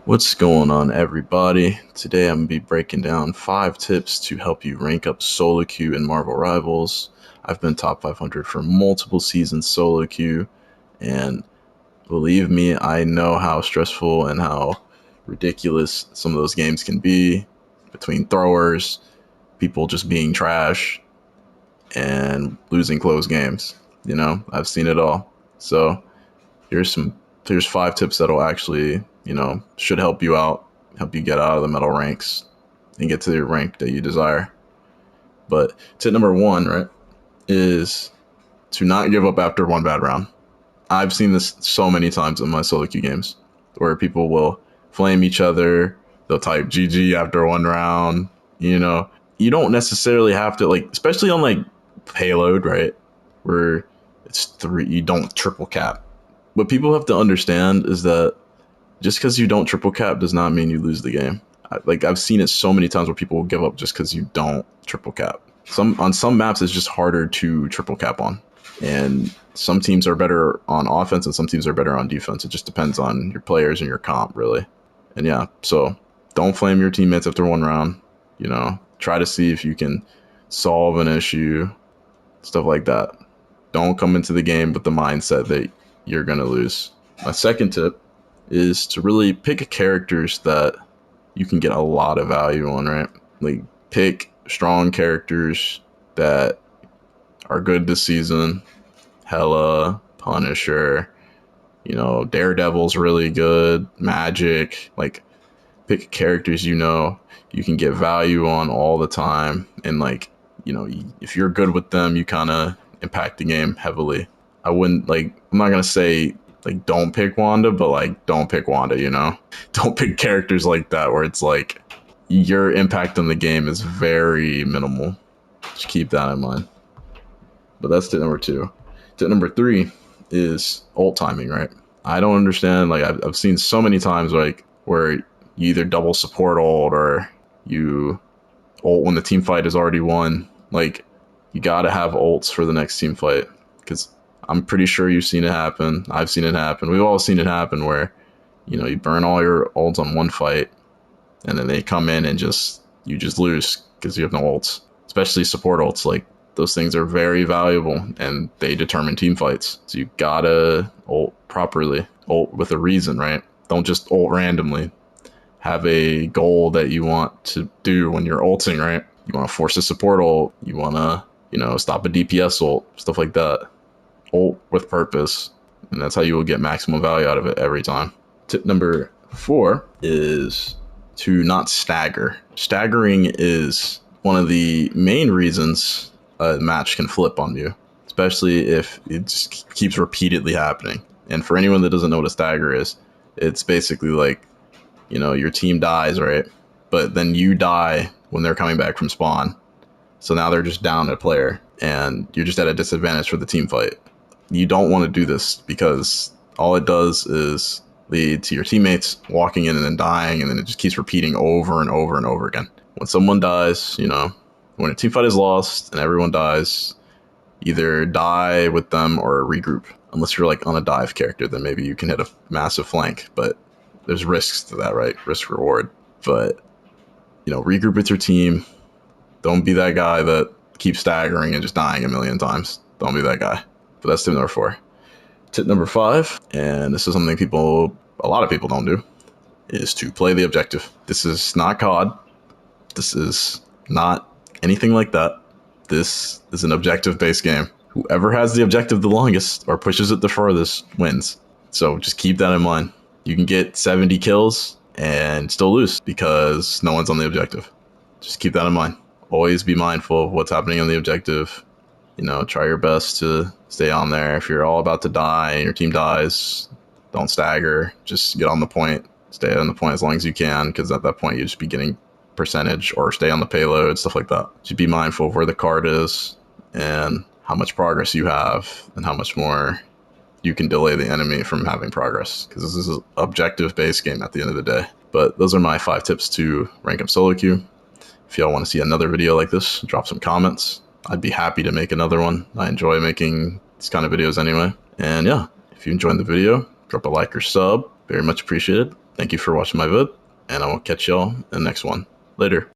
What's going on, everybody? Today I'm going to be breaking down 5 tips to help you rank up solo queue in Marvel Rivals. I've been top 500 for multiple seasons solo queue, and believe me, I know how stressful and how ridiculous some of those games can be, between throwers, people just being trash, and losing close games. I've seen it all. So here's 5 tips that'll actually, should help you out, help you get out of the metal ranks and get to the rank that you desire. But tip number 1, right, is to not give up after one bad round. I've seen this so many times in my solo queue games where people will flame each other, they'll type GG after one round. You don't necessarily have to, especially on payload, right, where it's 3, you don't triple cap. What people have to understand is that just because you don't triple cap does not mean you lose the game. I've seen it so many times where people will give up just because you don't triple cap. On some maps, it's just harder to triple cap on, and some teams are better on offense and some teams are better on defense. It just depends on your players and your comp, really. And yeah, so don't flame your teammates after one round. Try to see if you can solve an issue, stuff like that. Don't come into the game with the mindset that you're gonna lose. My second tip is to really pick characters that you can get a lot of value on, right? Like, pick strong characters that are good this season. Hela, Punisher, Daredevil's really good, Magic. Pick characters you can get value on all the time, and if you're good with them, you kind of impact the game heavily. I'm not gonna say don't pick Wanda, but don't pick Wanda, Don't pick characters like that where it's your impact on the game is very minimal. Just keep that in mind. But that's tip number 2. Tip number 3 is ult timing, right? I don't understand, I've seen so many times where you either double support ult or you ult when the team fight is already won. You gotta have ults for the next team fight, because I'm pretty sure you've seen it happen. I've seen it happen. We've all seen it happen where, you burn all your ults on one fight, and then they come in and you just lose because you have no ults. Especially support ults. Those things are very valuable, and they determine team fights. So you gotta ult properly, ult with a reason, right? Don't just ult randomly. Have a goal that you want to do when you're ulting, right? You want to force a support ult. You want to, stop a DPS ult, stuff like that. Ult with purpose, and that's how you will get maximum value out of it every time. Tip number 4 is to not stagger. Staggering is one of the main reasons a match can flip on you, especially if it just keeps repeatedly happening. And for anyone that doesn't know what a stagger is, it's basically your team dies, right? But then you die when they're coming back from spawn. So now they're just down a player, and you're just at a disadvantage for the team fight. You don't want to do this, because all it does is lead to your teammates walking in and then dying, and then it just keeps repeating over and over and over again. When someone dies, when a team fight is lost and everyone dies, either die with them or regroup. Unless you're on a dive character, then maybe you can hit a massive flank, but there's risks to that, right? Risk reward. But, regroup with your team. Don't be that guy that keeps staggering and just dying a million times. Don't be that guy. But that's tip number 4. Tip number 5, and this is something a lot of people don't do, is to play the objective. This is not COD. This is not anything like that. This is an objective-based game. Whoever has the objective the longest or pushes it the furthest wins. So just keep that in mind. You can get 70 kills and still lose because no one's on the objective. Just keep that in mind. Always be mindful of what's happening on the objective. Try your best to stay on there. If you're all about to die and your team dies, don't stagger. Just get on the point. Stay on the point as long as you can, because at that point you just be getting percentage, or stay on the payload, stuff like that. Just be mindful of where the card is and how much progress you have and how much more you can delay the enemy from having progress, because this is an objective-based game at the end of the day. But those are my 5 tips to rank up solo queue. If y'all want to see another video like this, drop some comments. I'd be happy to make another one. I enjoy making these kind of videos anyway. And yeah, if you enjoyed the video, drop a like or sub. Very much appreciated. Thank you for watching my vid, and I will catch y'all in the next one. Later.